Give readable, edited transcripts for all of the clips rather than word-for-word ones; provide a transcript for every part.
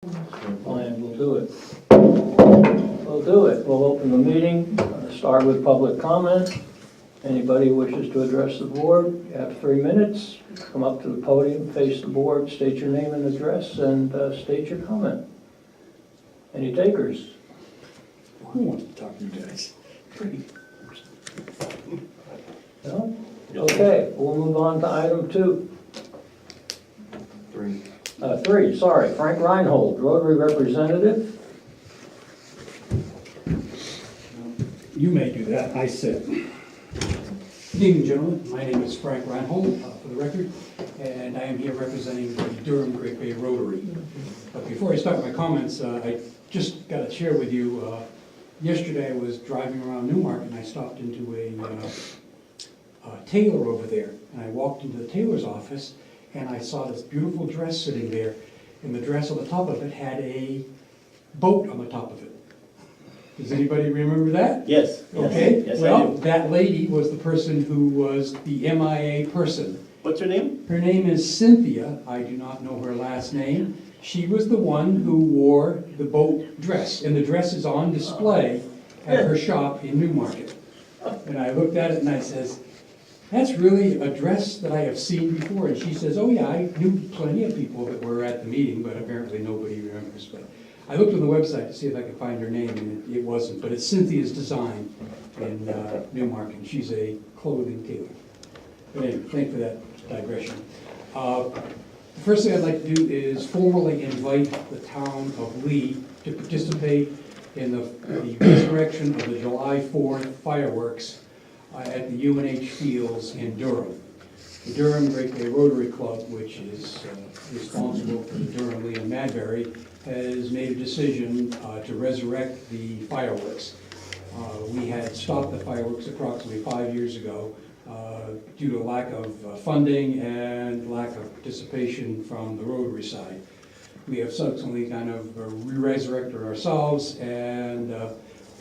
Fine, we'll do it. We'll do it. We'll open the meeting, start with public comment. Anybody who wishes to address the board, you have 3 minutes. Come up to the podium, face the board, state your name and address, and state your comment. Any takers? Who wants to talk to you guys? No? Okay, we'll move on to item 2. 3, sorry. Frank Reinhold, Rotary Representative. You may do that, I said. Good evening, gentlemen. My name is Frank Reinhold, for the record, and I am here representing the Durham Great Bay Rotary. But before I start my comments, I just got to share with you, yesterday I was driving around Newmarket and I stopped into a tailor over there. And I walked into the tailor's office and I saw this beautiful dress sitting there. And the dress on the top of it had a boat on the top of it. Does anybody remember that? Yes. Okay, Yes, I well, do. that lady was the person who was the MIA person. What's her name? Her name is Cynthia. I do not know her last name. She was the one who wore the boat dress, and the dress is on display at her shop in Newmarket. And I looked at it and I says, that's really a dress that I have seen before. And she says, oh yeah, I knew plenty of people that were at the meeting, but apparently nobody remembers. But I looked on the website to see if I could find her name, and it wasn't. But it's Cynthia's Design in Newmarket, and she's a clothing tailor. But anyway, thank you for that digression. The first thing I'd like to do is formally invite the town of Lee to participate in the resurrection of the July 4th fireworks at the UNH Fields in Durham. The Durham Great Bay Rotary Club, which is responsible for the Durham, Lee, and Madbury, has made a decision to resurrect the fireworks. We had stopped the fireworks approximately 5 years ago due to lack of funding and lack of participation from the Rotary side. We have subsequently kind of re-resurrected ourselves and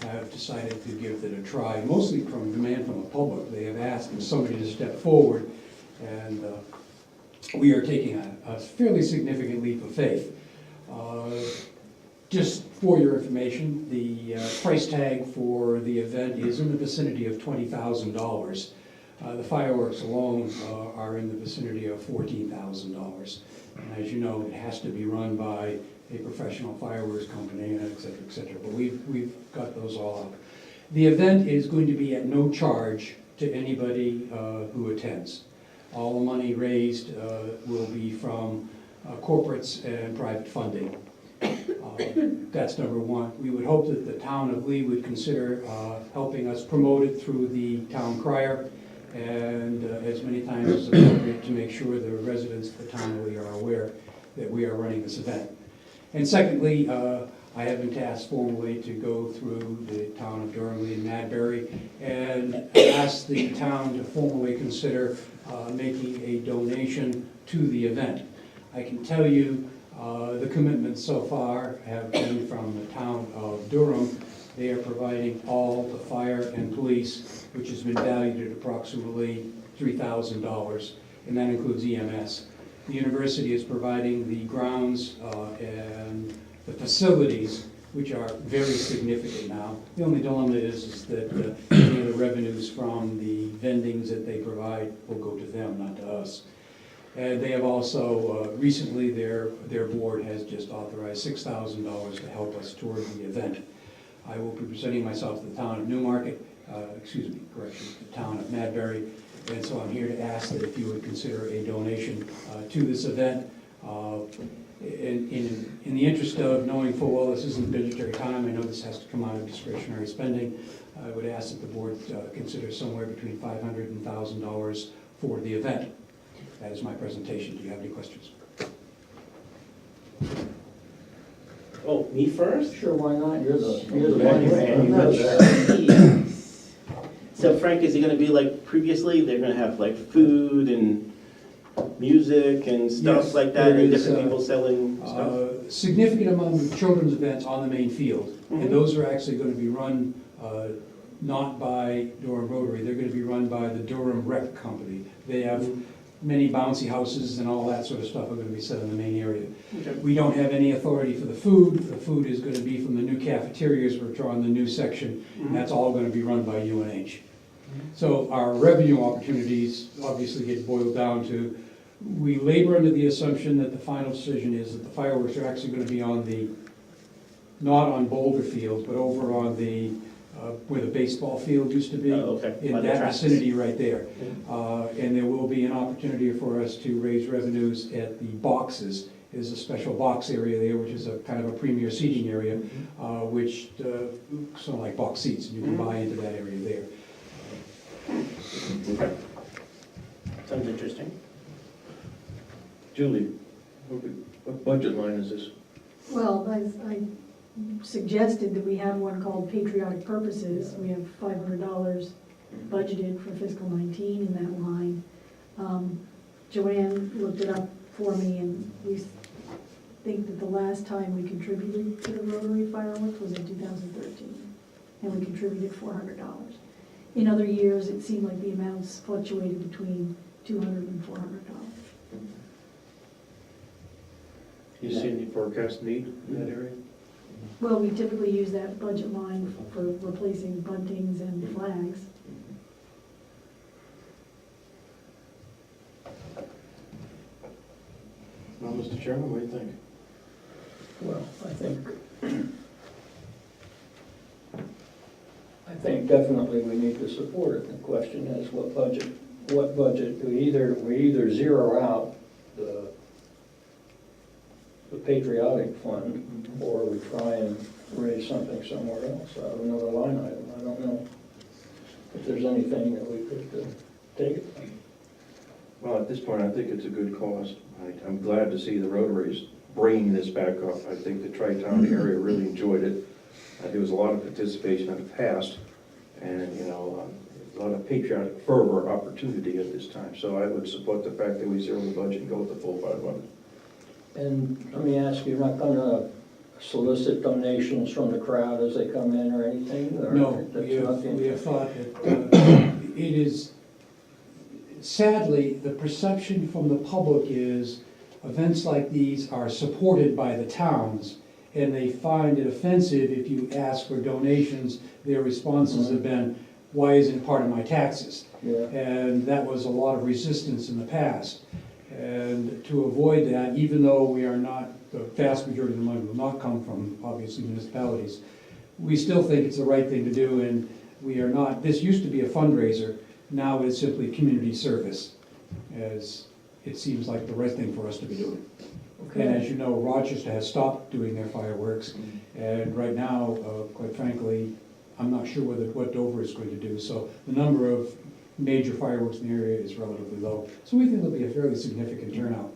have decided to give it a try, mostly from demand from the public. They have asked for somebody to step forward, and we are taking a fairly significant leap of faith. Just for your information, the price tag for the event is in the vicinity of $20,000. The fireworks alone are in the vicinity of $14,000. And as you know, it has to be run by a professional fireworks company, and et cetera, et cetera. But we've got those all up. The event is going to be at no charge to anybody who attends. All the money raised will be from corporates and private funding. That's number one. We would hope that the town of Lee would consider helping us promote it through the town crier, and as many times as appropriate to make sure the residents of the town of Lee are aware that we are running this event. And secondly, I have been tasked formally to go through the town of Durham, Lee, and Madbury and ask the town to formally consider making a donation to the event. I can tell you the commitments so far have been from the town of Durham. They are providing all the fire and police, which has been valued at approximately $3,000, and that includes EMS. The university is providing the grounds and the facilities, which are very significant now. The only dilemma is that any of the revenues from the vendings that they provide will go to them, not to us. And they have also, recently their board has just authorized $6,000 to help us toward the event. I will be presenting myself to the town of Newmarket, the town of Madbury, and so I'm here to ask that if you would consider a donation to this event. In the interest of knowing full well this isn't budgetary time, I know this has to come out of discretionary spending, I would ask that the board consider somewhere between $500 and $1,000 for the event. That is my presentation. Do you have any questions? Oh, me first? Sure, why not? You're the Right, money man. I'm You not go there. sure. So Frank, is it gonna be like previously? They're gonna have like food and music and stuff Yes, like that, there and is, different people selling stuff? Significant amount of children's events on the main field. Mhm. And those are actually going to be run not by Durham Rotary, they're going to be run by the Durham Rec Company. They have many bouncy houses and all that sort of stuff are gonna be set in the main area. Okay. We don't have any authority for the food. The food is gonna be from the new cafeterias, which are on the new section, and that's all gonna be run by UNH. So our revenue opportunities obviously get boiled down to, we labor under the assumption that the final decision is that the fireworks are actually gonna be on the, not on Boulder Field, but over on the, where the baseball field used to be. Oh, okay. By In the that tracks. vicinity right there. And there will be an opportunity for us to raise revenues at the boxes. There's a special box area there, which is a kind of a premier seating area, which, sort of like box seats, and you can buy into that area there. Okay. Sounds interesting. Julie, what budget line is this? Well, I suggested that we have one called Patriotic Purposes. We have $500 budgeted for fiscal 19 in that line. Joanne looked it up for me, and we think that the last time we contributed to the Rotary fireworks was in 2013, and we contributed $400. In other years, it seemed like the amounts fluctuated between $200 and $400. You see any forecast need in that area? Well, we typically use that budget line for replacing buntings and flags. Well, Mr. Chairman, what do you think? Well, I think definitely we need to support it. The question is what budget, we either zero out the patriotic fund, or we try and raise something somewhere else out of another line item. I don't know if there's anything that we could take it from. Well, at this point, I think it's a good cause. I'm glad to see the Rotaries bringing this back up. I think the Tri-Town area really enjoyed it. There was a lot of participation in the past, and, you know, a lot of patriotic fervor opportunity at this time. So I would support the fact that we zero the budget and go with the full 500. And let me ask you, you're not gonna solicit donations from the crowd as they come in or anything? Or No, that's we not the have intent? thought that it is, sadly, the perception from the public is events like these are supported by the towns, and they find it offensive if you ask for donations. Their responses have been, why isn't it part of my taxes? Yeah. And that was a lot of resistance in the past. And to avoid that, even though we are not, the vast majority of the money will not come from, obviously, municipalities, we still think it's the right thing to do, and we are not, this used to be a fundraiser, now it's simply community service, as it seems like the right thing for us to be doing. And as you know, Rochester has stopped doing their fireworks, and right now, quite frankly, I'm not sure what Dover is going to do. So the number of major fireworks in the area is relatively low. So we think there'll be a fairly significant turnout.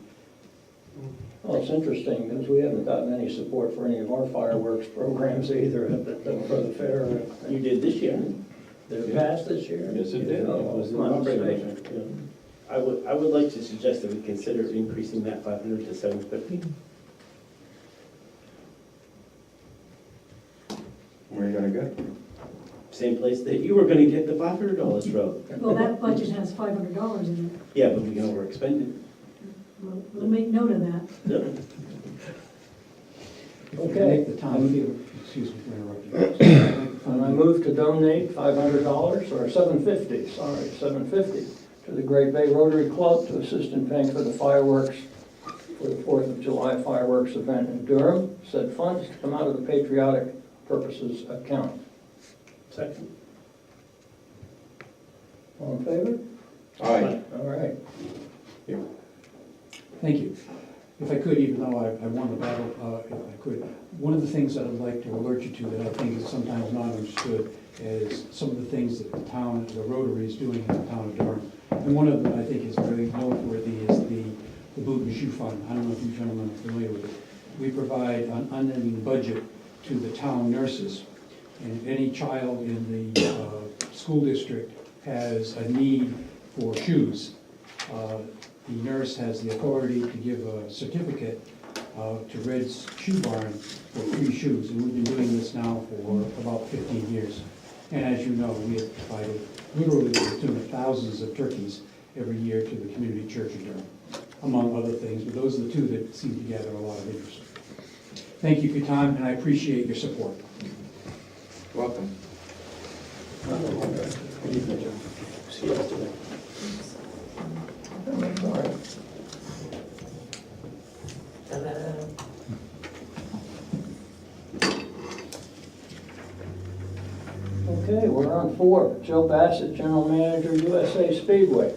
Well, it's interesting, because we haven't gotten any support for any of our fireworks programs either for the fair. You did this year. Did it pass this year? Yes, it did. Oh, It was my in mistake. I would like to suggest that we consider increasing that 500 to 750. Where are you gonna go? Same place that you were gonna get the $500 from. Well, that budget has $500 in it. Yeah, but we can overexpend it. We'll make note of that. Yep. If we Okay. make the town feel, excuse me for interrupting. And I move to donate $500, or $750 to the Great Bay Rotary Club to assist in paying for the fireworks for the 4th of July fireworks event in Durham. Said funds to come out of the Patriotic Purposes account. Second. All in favor? Aye. All right. Thank you. If I could, even though I won the battle, if I could, one of the things that I'd like to alert you to that I think is sometimes not understood is some of the things that the town, the Rotary is doing in the town of Durham. And one of them I think is very noteworthy is the boot and shoe fund. I don't know if you gentlemen are familiar with it. We provide an unending budget to the town nurses. And if any child in the school district has a need for shoes, the nurse has the authority to give a certificate to Red's Shoe Barn for free shoes. And we've been doing this now for about 15 years. And as you know, we have provided literally to the tune of thousands of turkeys every year to the community church in Durham, among other things, but those are the two that seem to gather a lot of interest. Thank you for your time, and I appreciate your support. Welcome. See you yesterday. Okay, we're on 4. Joe Bassett, General Manager, USA Speedway.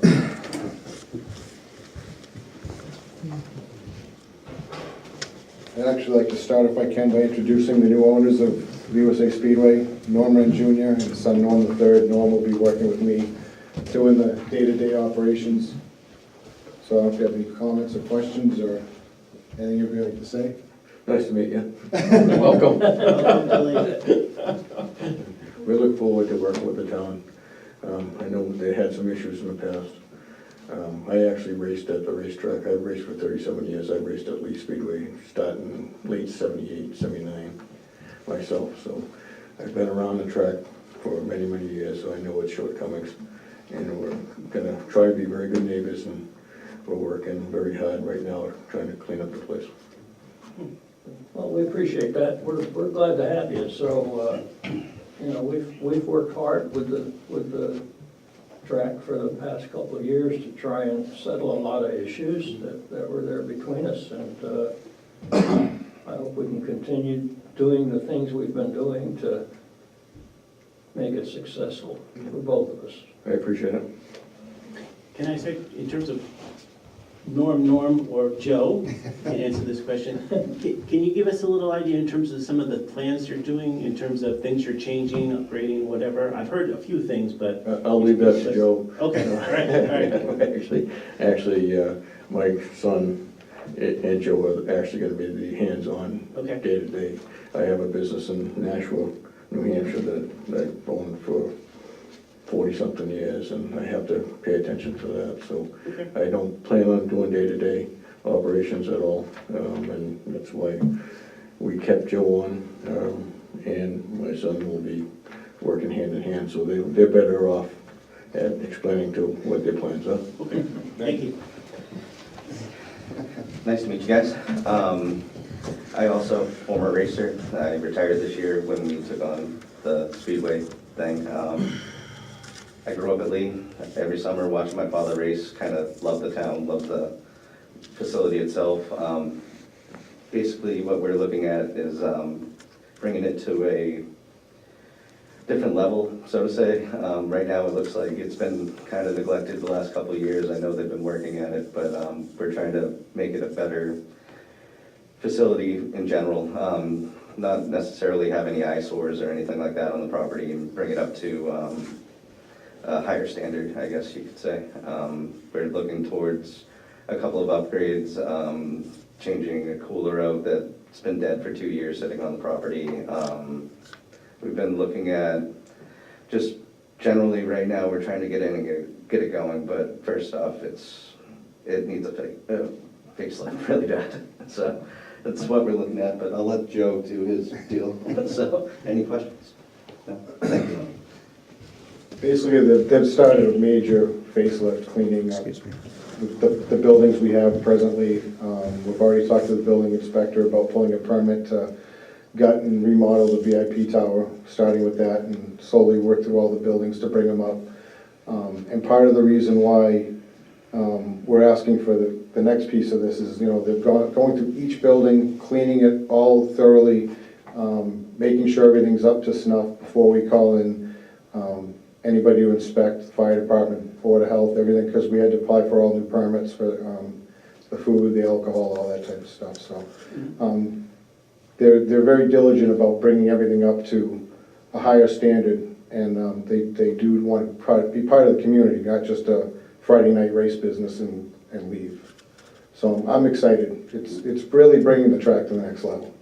I'd actually like to start, if I can, by introducing the new owners of USA Speedway, Norman Jr. and his son Norm III. Norm will be working with me doing the day-to-day operations. So I don't know if you have any comments or questions or anything you'd like to say. Nice to meet you. Welcome. We look forward to working with the town. I know they had some issues in the past. I actually raced at the racetrack. I've raced for 37 years. I raced at Lee Speedway, starting late 78, 79 myself. So I've been around the track for many, many years, so I know its shortcomings. And we're gonna try to be very good neighbors, and we're working very hard right now, trying to clean up the place. Well, we appreciate that. We're glad to have you. So, we've worked hard with the track for the past couple of years to try and settle a lot of issues that were there between us. And I hope we can continue doing the things we've been doing to make it successful for both of us. I appreciate it. Can I say, in terms of Norm, or Joe, can answer this question? Can you give us a little idea in terms of some of the plans you're doing, in terms of things you're changing, upgrading, whatever? I've heard a few things, but... I'll leave that to Joe. Okay, all right. Actually, my son and Joe are actually gonna be the hands-on Okay. day-to-day. I have a business in Nashua, New Hampshire that I've owned for 40-something years, and I have to pay attention to that. So Okay. I don't plan on doing day-to-day operations at all, and that's why we kept Joe on, and my son will be working hand in hand, so they're better off at explaining to what their plans are. Okay, thank you. Nice to meet you guys. I also, former racer, I retired this year when we took on the Speedway thing. I grew up at Lee. Every summer watching my father race, kind of loved the town, loved the facility itself. Basically what we're looking at is bringing it to a different level, so to say. Right now it looks like it's been kind of neglected the last couple of years. I know they've been working at it, but we're trying to make it a better facility in general. Not necessarily have any eyesores or anything like that on the property, and bring it up to a higher standard, I guess you could say. We're looking towards a couple of upgrades, changing a cooler out that's been dead for 2 years sitting on the property. We've been looking at just generally right now, we're trying to get in and get it going, but first off, it needs a facelift really bad. So that's what we're looking at, but I'll let Joe do his deal. So, any questions? No? Thank you. Basically, they've started a major facelift cleaning up the buildings we have presently. We've already talked to the building inspector about pulling a permit to gut and remodel the VIP tower, starting with that, and slowly work through all the buildings to bring them up. And part of the reason why we're asking for the next piece of this is, they're going through each building, cleaning it all thoroughly, making sure everything's up to snuff before we call in anybody to inspect, the fire department, Board of Health, everything, because we had to apply for all new permits for the food, the alcohol, all that type of stuff. So they're very diligent about bringing everything up to a higher standard, and they do want to be part of the community, not just a Friday night race business and leave. So I'm excited. It's really bringing the track to the next level.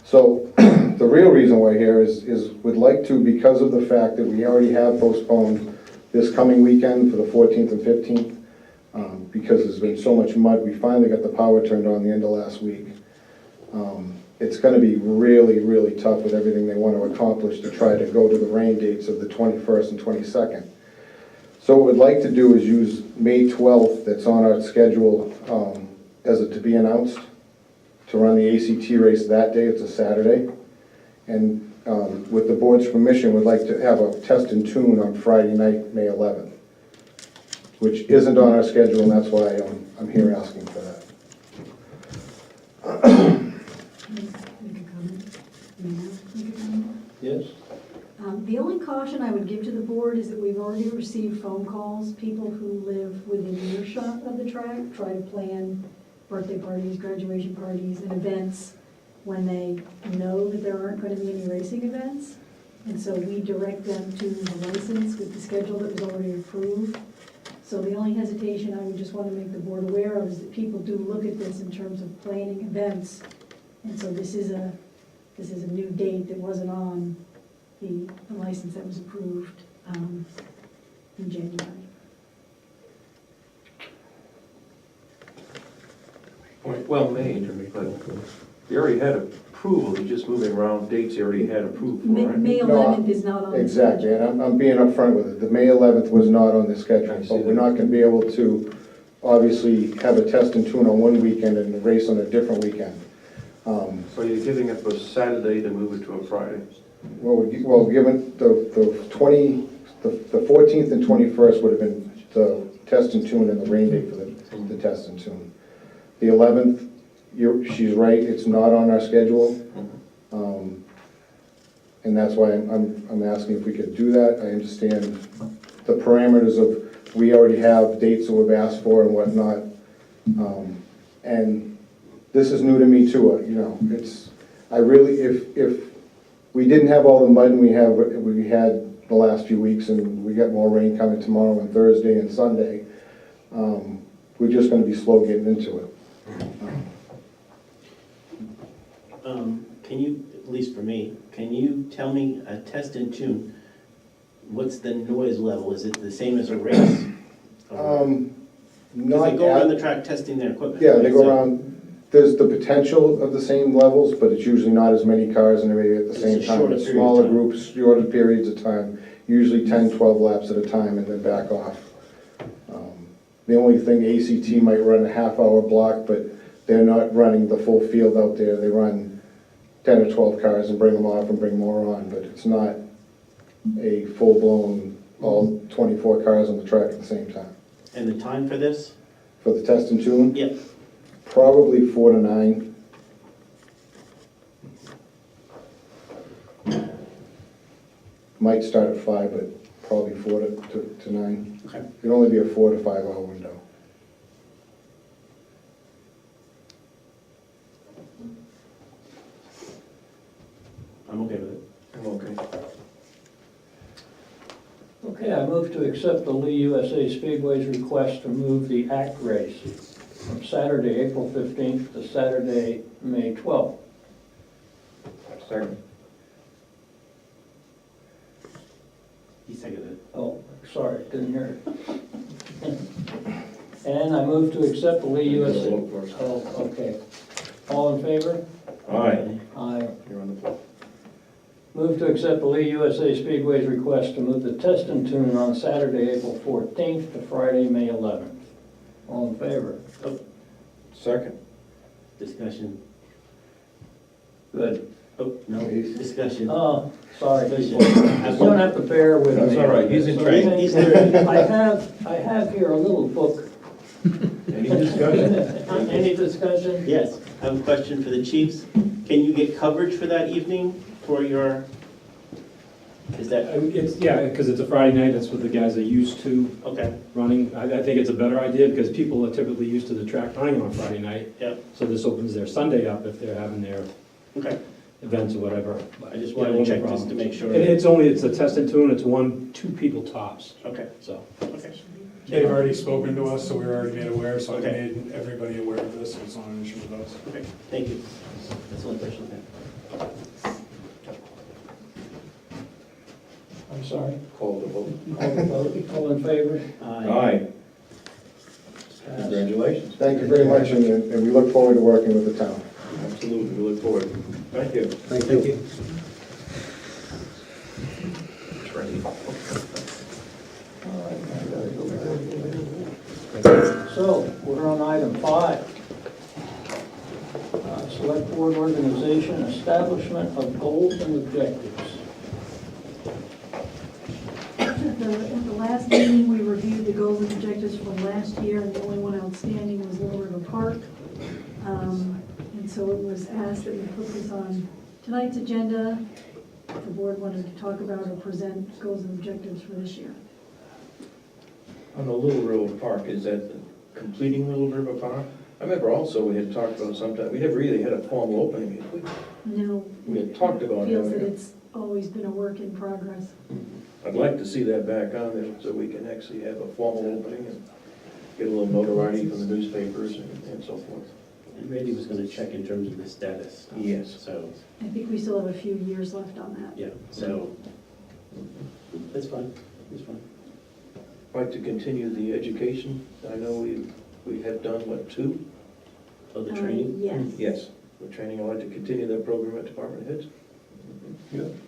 So the real reason we're here is we'd like to, because of the fact that we already have postponed this coming weekend for the 14th and 15th, because there's been so much mud, we finally got the power turned on the end of last week. It's going to be really, really tough with everything they want to accomplish to try to go to the rain dates of the 21st and 22nd. So what we'd like to do is use May 12th, that's on our schedule, as a to be announced, to run the ACT race that day. It's a Saturday. And with the board's permission, we'd like to have a test and tune on Friday night, May 11th, which isn't on our schedule, and that's why I'm here asking for that. Make a comment? May I make a comment? Yes? The only caution I would give to the board is that we've already received phone calls, people who live within earshot of the track, try to plan birthday parties, graduation parties, and events when they know that there aren't going to be any racing events. And so we direct them to the license with the schedule that was already approved. So the only hesitation I would just want to make the board aware of is that people do look at this in terms of planning events. And so this is a new date that wasn't on the license that was approved in January. Point well made, but you already had approval, you're just moving around dates you already had approved for, right? May 11th is not on the Exactly, schedule. and I'm being upfront with it. The May 11th was not on the schedule, I see but we're that. not gonna be able to, obviously, have a test and tune on one weekend and a race on a different weekend. So you're giving it for Saturday to move it to a Friday? Well, given the 14th and 21st would have been the test and tune and the rain date for the test and tune. The 11th, she's right, it's not on our schedule. And that's why I'm asking if we could do that. I understand the parameters of, we already have dates that we've asked for and whatnot. And this is new to me too, you know, if we didn't have all the mud we had the last few weeks, and we got more rain coming tomorrow and Thursday and Sunday, we're just gonna be slow getting into it. Can you, at least for me, can you tell me a test and tune, what's the noise level? Is it the same as a race? Because Not they go around at- the track testing their equipment. Yeah, they right? go So around, there's the potential of the same levels, but it's usually not as many cars and everybody at the It's same a time. shorter It's period of smaller time. groups, shorter periods of time, usually 10, 12 laps at a time and then back off. The only thing, ACT might run a half-hour block, but they're not running the full field out there. They run 10 or 12 cars and bring them off and bring more on, but it's not a full-blown, all 24 cars on the track at the same time. And the time for this? For the test and tune, Yep. probably 4 to 9. Might start at 5, but probably 4 to 9. Okay. It'd only be a 4 to 5 hour window. I'm okay with it. I'm okay. Okay, I move to accept the Lee USA Speedway's request to move the ACT race from Saturday, April 15th to Saturday, May 12th. Second. He seconded it. Oh, sorry, didn't hear it. And I move to accept the Lee USA. Oh, okay. All in favor? Aye. Aye. You're on the floor. Move to accept the Lee USA Speedway's request to move the test and tune on Saturday, April 14th to Friday, May 11th. All in favor? Second. Discussion. Good. Oh, no, Please. discussion. Oh, sorry. Discussion. You don't have to bear with me. That's all right, he's in charge. He's in I have here a little book. Any discussion? Any discussion? Yes, I have a question for the chiefs. Can you get coverage for that evening for your, is that, It's, yeah, because it's a Friday night, that's what the guys are used to okay, running. I think it's a better idea, because people are typically used to the track running on Friday night. yeah, So this opens their Sunday up if they're having their okay. events or whatever. I just Yeah, wanted no to check just problem. to make sure. And it's a test and tune, it's 2 people tops, Okay, so. okay. They've already spoken to us, so we're already made aware, so I Okay. made everybody aware of this, so it's not an issue with us. Okay, thank you. That's the only question I have. I'm sorry. Call the vote. Call the vote. All in favor? Aye. Congratulations. Thank you very much, and we look forward to working with the town. Absolutely, we look forward. Thank you. Thank you. It's ready. All right, So, we're on item 5. Select board organization, establishment of goals and objectives. At the last meeting, we reviewed the goals and objectives from last year, and the only one outstanding was Little River Park. And so it was asked that we put this on tonight's agenda. If the board wanted to talk about or present goals and objectives for this year. On the Little River Park, is that completing Little River Park? I remember also we had talked about sometime, we never really had a formal opening, had we? No. We had talked about Feels that having it. it's always been a work in progress. I'd like to see that back on there so we can actually have a formal opening and get a little notoriety from the newspapers and so forth. And Randy was gonna check in terms of the status. Yes. So, I think we still have a few years left on that. yeah, so, that's fine, that's fine. I'd like to continue the education. I know we have done, what, 2? Oh, the training? Yes. Yes, we're training. I'd like to continue that program at department heads. Good.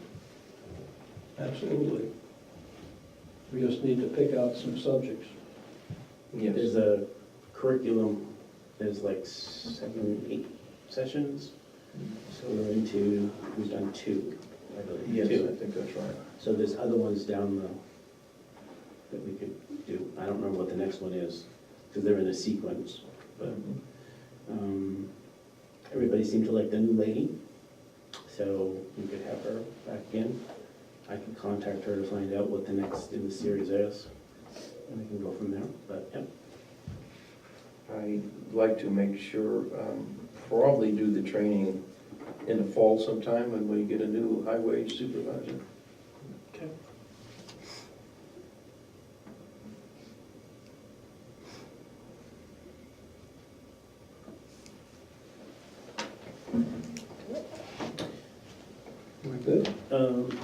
Absolutely. We just need to pick out some subjects. Yes. There's a curriculum, there's like 7, 8 sessions. So we're into, we've done 2, I believe. Yes, 2. I think that's right. So there's other ones down that we could do. I don't remember what the next one is, because they're in a sequence. But everybody seemed to like the new lady, so we could have her back in. I can contact her to find out what the next in the series is, and we can go from there, but, yep. I'd like to make sure, probably do the training in the fall sometime when we get a new highway supervisor. Okay. We're good?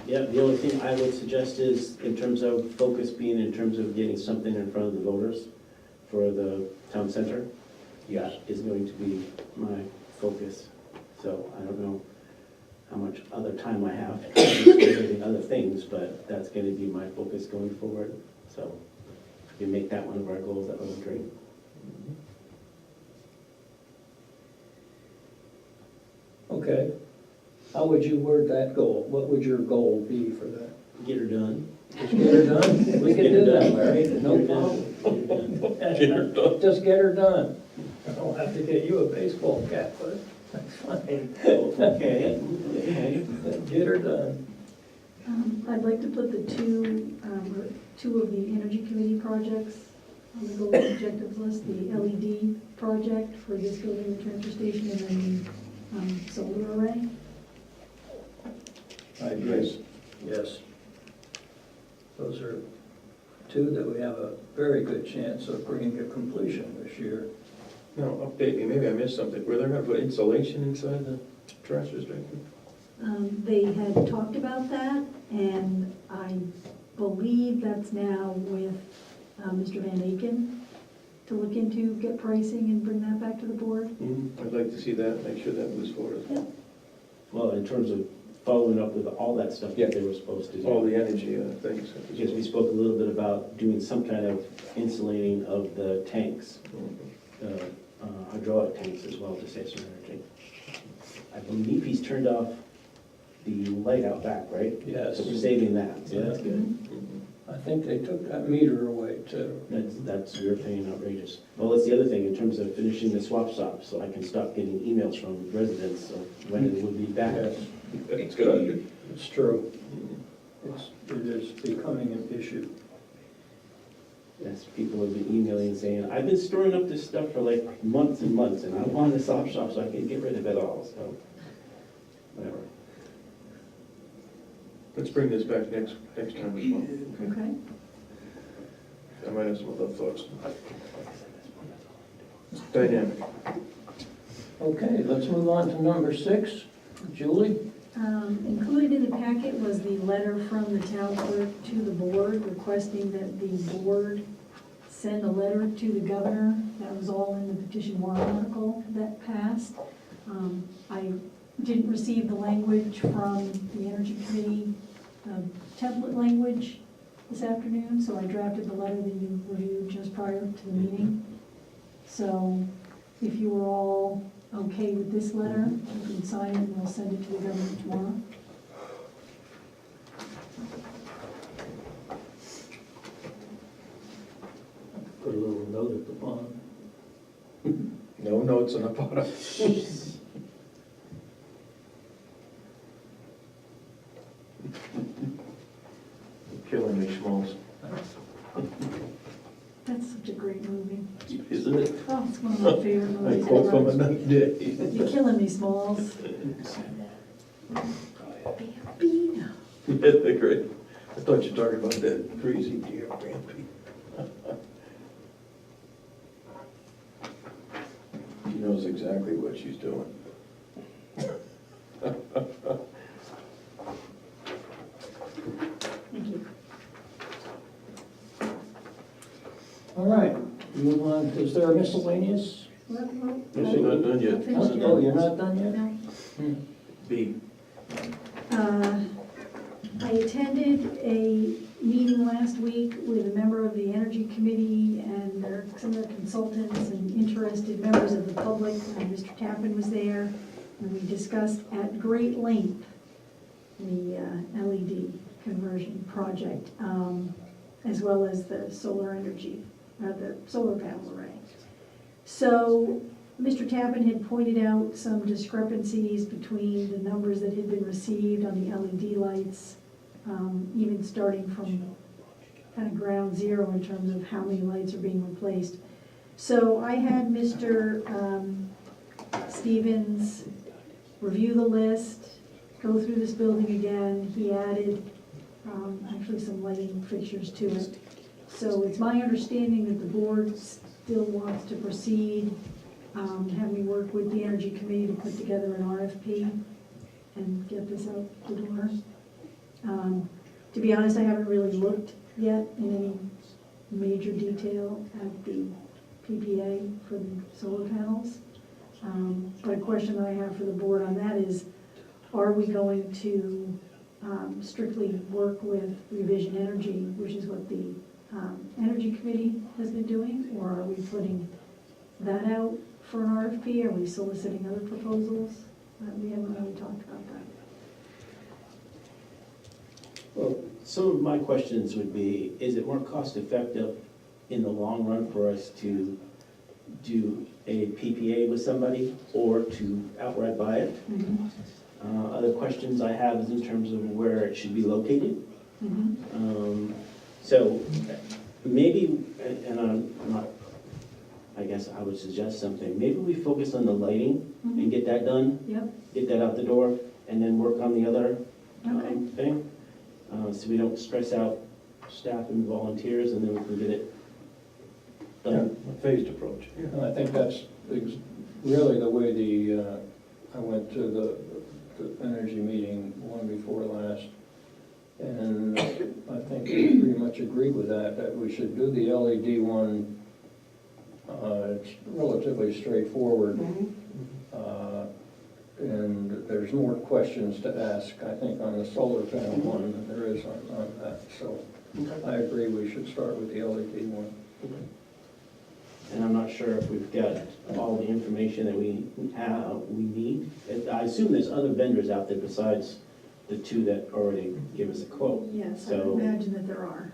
Yeah, the only thing I would suggest is, in terms of focus being in terms of getting something in front of the voters for the town center, that is going to be my focus. So I don't know how much other time I have doing other things, but that's gonna be my focus going forward. So if you make that one of our goals, that would be great. Okay. How would you word that goal? What would your goal be for that? Get her done. Just get her done? We can Get her do that, done. Larry, no Get her problem. done. Get her done. Just get her done. I don't have to get you a baseball cap, but that's fine. Okay, okay. Get her done. I'd like to put the two of the Energy Committee projects on the goals and objectives list, the LED project for this building and transfer station, and then the solar array. I agree. Yes. Those are 2 that we have a very good chance of bringing to completion this year. No, update me, maybe I missed something. Were they gonna put insulation inside the transfer station? They had talked about that, and I believe that's now with Mr. Van Aken to look into, get pricing, and bring that back to the board. I'd like to see that, make sure that moves forward. Yeah. Well, in terms of following up with all that stuff Yeah. that they were supposed to do. All the energy things. Because we spoke a little bit about doing some kind of insulating of the tanks, hydraulic tanks as well, to save some energy. I believe he's turned off the light out back, right? Yes. So we're saving that, so that's good. I think they took that meter away too. That's, we were paying outrageous. Well, that's the other thing, in terms of finishing the swap stop, so I can stop getting emails from residents of when it would be back. Yes, That's good. it's true. It is becoming an issue. Yes, people have been emailing saying, I've been storing up this stuff for like months and months, and I want a swap shop so I can get rid of it all, so, whatever. Let's bring this back next time as well. Okay. I might have some other thoughts. Dynamic. Okay, let's move on to number 6. Julie? Included in the packet was the letter from the town clerk to the board requesting that the board send a letter to the governor. That was all in the petition warrant article that passed. I didn't receive the language from the Energy Committee, template language, this afternoon, so I drafted the letter that you reviewed just prior to the meeting. So if you were all okay with this letter, you can sign it and we'll send it to the government tomorrow. Put a little note at the bottom. No notes on the bottom. Killing me, Schmaltz. That's such a great movie. Isn't it? Oh, it's one of my favorite I movies. quote from ever. another day. You're killing me, Smalls. Bambino. Yeah, they're great. I thought you were talking about that crazy deer, Bambi. She knows exactly what she's doing. Thank you. All right, move on. Is there a miscellaneous? Well, Yes, you're not done yet. Not finished yet. Oh, you're not done yet? No. B. I attended a meeting last week with a member of the Energy Committee and some of the consultants and interested members of the public. Mr. Tappan was there, and we discussed at great length the LED conversion project, as well as the solar energy, the solar panel array. So Mr. Tappan had pointed out some discrepancies between the numbers that had been received on the LED lights, even starting from kind of ground zero in terms of how many lights are being replaced. So I had Mr. Stevens review the list, go through this building again. He added actually some lighting fixtures to it. So it's my understanding that the board still wants to proceed, have me work with the Energy Committee to put together an RFP and get this out the door. To be honest, I haven't really looked yet in any major detail at the PPA for the solar panels. But a question that I have for the board on that is, are we going to strictly work with Revision Energy, which is what the Energy Committee has been doing, or are we putting that out for an RFP? Are we soliciting other proposals? We haven't really talked about that. Well, some of my questions would be, is it more cost effective in the long run for us to do a PPA with somebody or to outright buy it? Other questions I have is in terms of where it should be located. So maybe, and I'm not, I guess I would suggest something, maybe we focus on the lighting and get that done, Yep, get that out the door, and then work on the other okay. thing. So we don't stress out staff and volunteers, and then we can get it done. A phased approach. And I think that's really the way I went to the energy meeting, one before last. And I think we pretty much agreed with that we should do the LED one. It's relatively straightforward. And there's more questions to ask, I think, on the solar panel one than there is on that. So I agree we should start with the LED one. And I'm not sure if we've got all the information that we need. And I assume there's other vendors out there besides the two that already give us a quote. Yes, I So- would imagine that there are.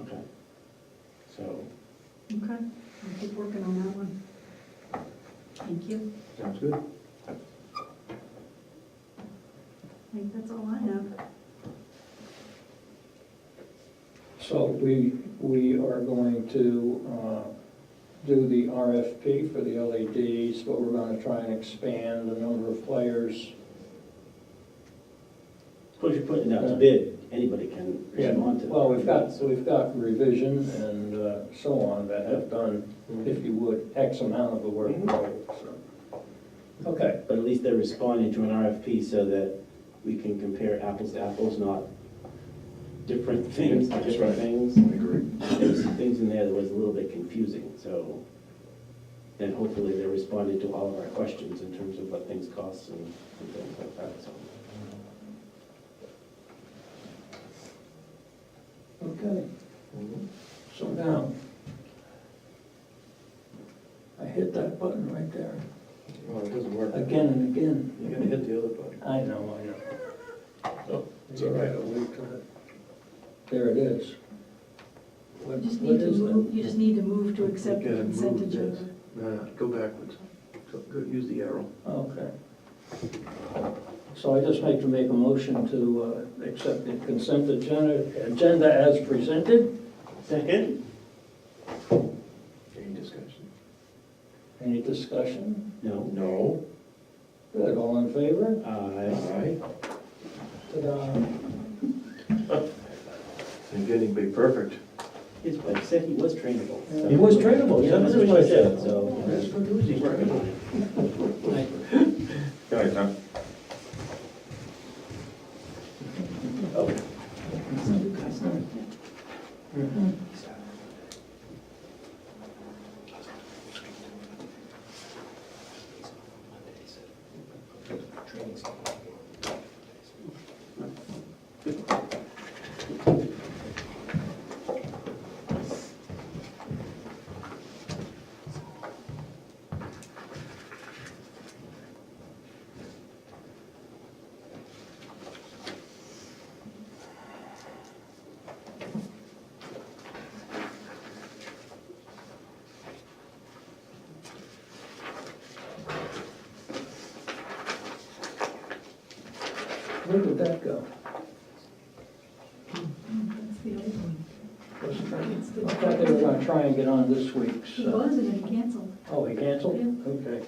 Okay. So, Okay, I'll keep working on that one. Thank you. Sounds good. I think that's all I have. So we are going to do the RFP for the LEDs, but we're going to try and expand the number of players. suppose you're putting it out to bid, anybody can respond to it. Well, we've got Revision and so on that have done, if you would, X amount of the work. So. Okay, But at least they're responding to an RFP so that we can compare apples to apples, not different things to That's different right. things. I agree. There's some things in there that was a little bit confusing, so then hopefully they're responding to all of our questions in terms of what things cost and things like that, so. Okay, Mhm. so now, I hit that button right there, Well, it doesn't work. again and again. You gotta hit the other button. I know. Oh, it's all right, I'll wait till it. There it is. What You just what need to is that? move, you just need to move to accept the You gotta consent move this. agenda. Go backwards. So, go, use the arrow. Okay. So I just make a motion to accept the consent agenda as presented. Second? Any discussion? Any discussion? No. No. Good, all in favor? Aye. Aye. Ta-da. And getting to be perfect. His wife said he was trainable. He was trainable, yeah, That's that's what what she I said, said. so. That's good news, he's trainable. Good night, Tom. Mhm. Where did that go? That's the other one. I thought they were gonna try and get on this week's. He was, and then he canceled. Oh, he canceled? Yeah. Okay.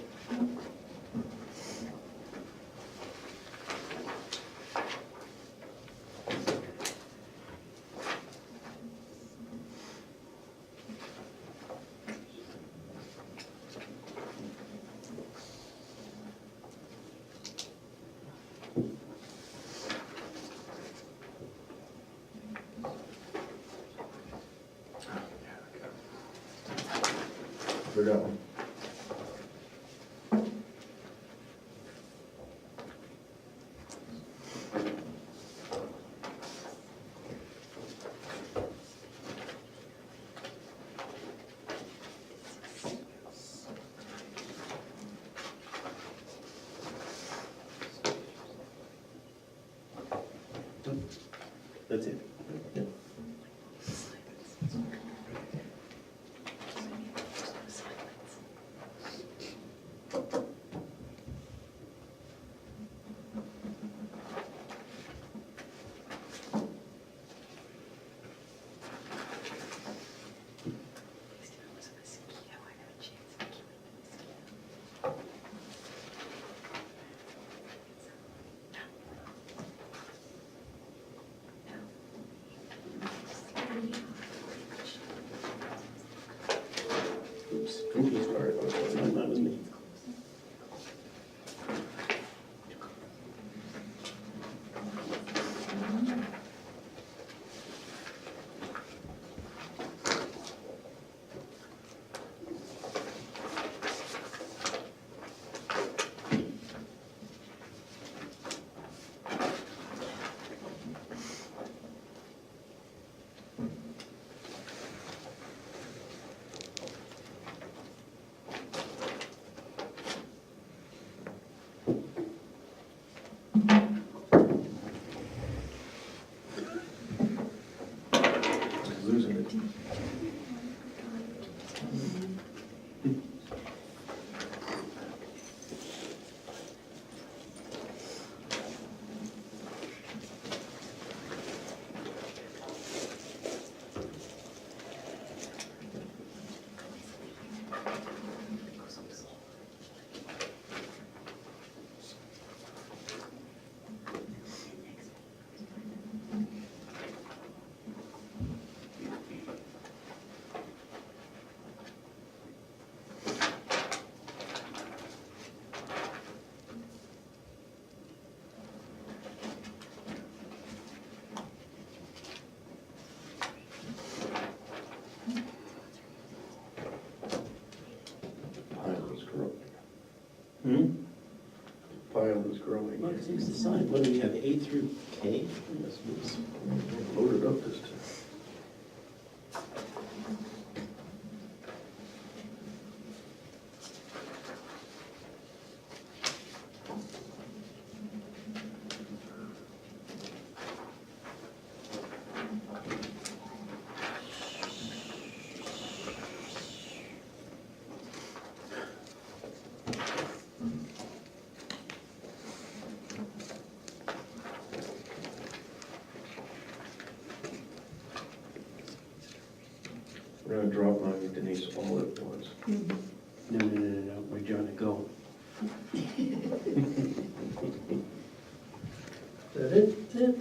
Forgot one. That's it. Yeah. Oops, drinking started. No, that was me. Losing it. Pile is growing. Hmm? Pile is growing. Well, 'cause here's the sign. What do we have, A through K? Yes, oops. Loaded up this time. drop on you, Denise, all at once. No, where'd you wanna go? Is that it? That's it?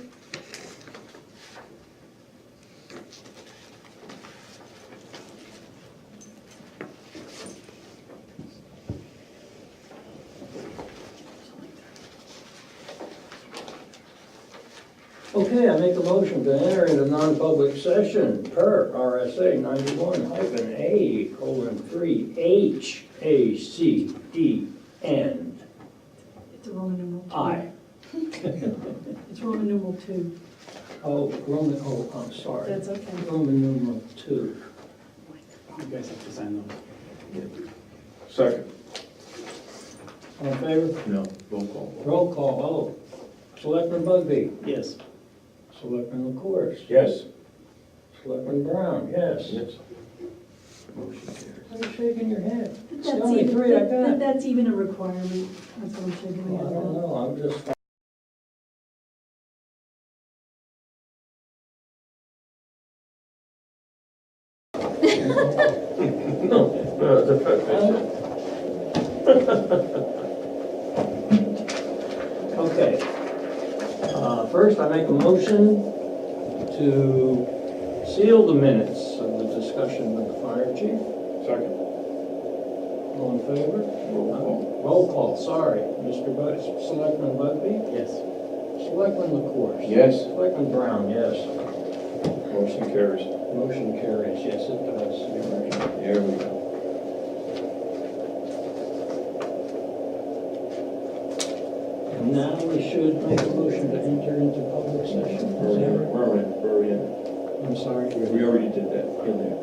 Okay, I make a motion to enter into non-public session per RSA 91-A:3 HACD It's a Roman numeral 2. I. It's Roman numeral 2. Oh, I'm sorry. That's okay. Roman numeral 2. You guys have to sign those. Second. All in favor? No, roll call. Roll call, Selectman Bugby. Yes. Selectman LaCourse. Yes. Selectman Brown, yes. Yes. Motion carries. Why are you shaking your head? It's the That's only even, three I got. that's even a requirement. That's what I'm shaking my Well, I head don't about. know, I'm just. Okay. First, I make a motion to seal the minutes of the discussion with the fire chief. Second. All in favor? Roll call. Roll call, sorry. Mr. Bud, Selectman Bugby? Yes. Selectman LaCourse? Yes. Selectman Brown, yes. Motion carries. Motion carries, yes, it does. You're right. There we go. And now we should make a motion to enter into public session. Is that right? We're already in. I'm sorry. We already did that in there.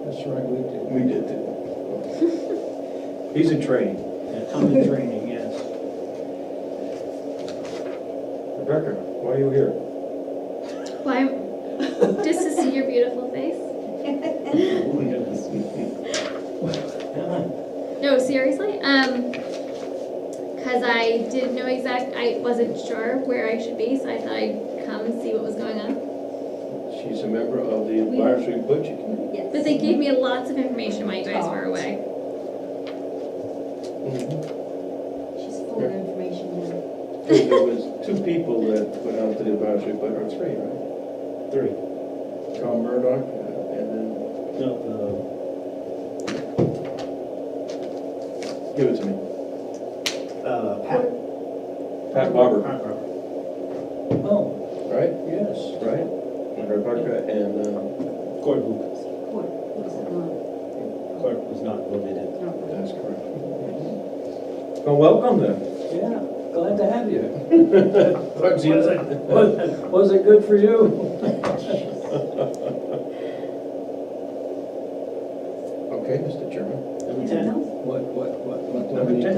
That's right, we did. We did that. He's in training. Common training, yes. Rebecca, why are you here? Why? Just to see your beautiful face. No, seriously. Because I didn't know I wasn't sure where I should be, so I thought I'd come and see what was going on. She's a member of the Advisory Budget Committee. Yes. But they gave me lots of information while you guys were away. She's full of information now. There was two people that went on to the advisory, but or three, right? Three. Carl Murdoch, and then, No, give it to me. Pat. Pat Barber, Pat Barber. Oh, right? yes. Right? And Rebecca and, Court Lucas. Court, was it not? Clerk was not voted in. No. that's correct. Well, welcome then. Yeah, glad to have you. Glad you did. Was it good for you? Okay, Mr. Chairman. Number Anything 10. else? What? Number 10.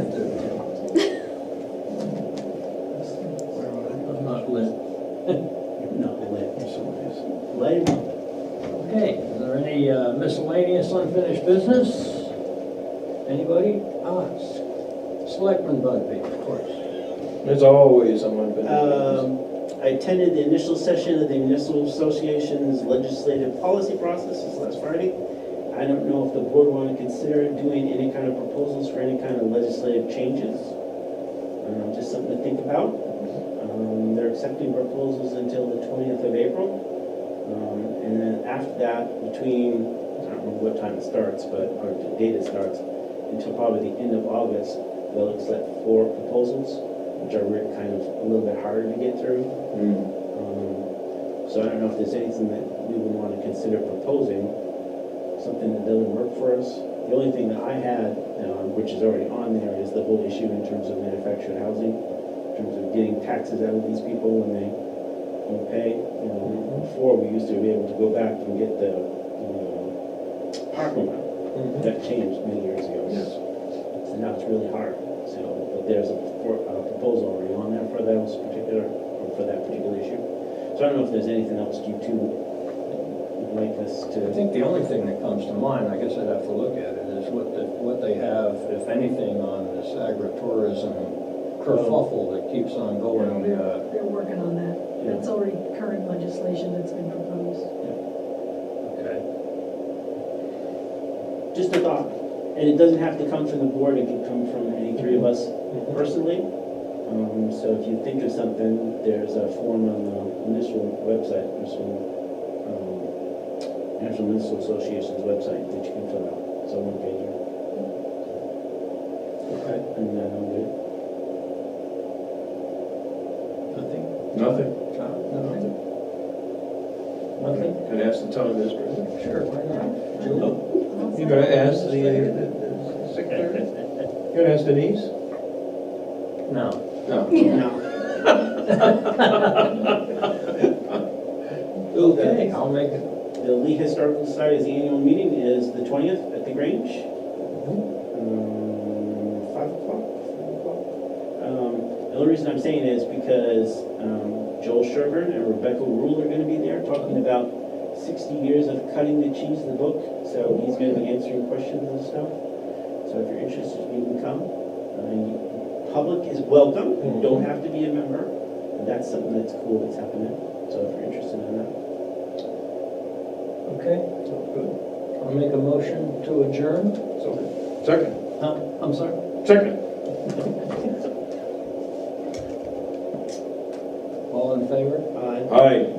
I'm not lit. Not lit. So it is. Light. Okay, is there any miscellaneous unfinished business? Anybody? Selectman Bugby, of course. As always, I'm unfinished. I attended the initial session of the Municipal Association's legislative policy process this last Friday. I don't know if the board want to consider doing any kind of proposals for any kind of legislative changes. Just something to think about. They're accepting proposals until the 20th of April. And then after that, between, I don't know what time it starts, or the date it starts, until probably the end of August, they'll accept 4 proposals, which are kind of a little bit harder to get through. So I don't know if there's anything that we would want to consider proposing, something that doesn't work for us. The only thing that I had, which is already on there, is the whole issue in terms of manufactured housing, in terms of getting taxes out of these people when they don't pay. Before, we used to be able to go back and get the parking lot. That changed many years ago. Yes. And now it's really hard. So, but there's a proposal already on there for that particular issue. So I don't know if there's anything else you two would like us I to. think the only thing that comes to mind, I guess I'd have to look at it, is what they have, if anything, on this agritourism kerfuffle that keeps on going. They're working on that. That's already current legislation that's been proposed. Okay. just a thought. And it doesn't have to come from the board, it can come from any three of us personally. So if you think of something, there's a form on the municipal website, National Municipal Association's website that you can fill out. It's a one-pager. Okay. And then I'm good. Nothing? Nothing. John, nothing? Nothing? Can I ask the town administrator? Sure, why not? Julie? You gonna ask the secretary? You gonna ask Denise? No. No. No. Okay, I'll make it. The Lee Historical Society's annual meeting is the 20th at the Grange. 5 o'clock. The only reason I'm saying is because Joel Sherburne and Rebecca Rule are going to be there talking about 60 years of cutting the cheese in the book. So he's going to be answering questions and stuff. So if you're interested, you can come. Public is welcome. You don't have to be a member. But that's something that's cool that's happening. So if you're interested in that. Okay, good. I'll make a motion to adjourn. So, second. I'm sorry? Second. All in favor? Aye. Aye.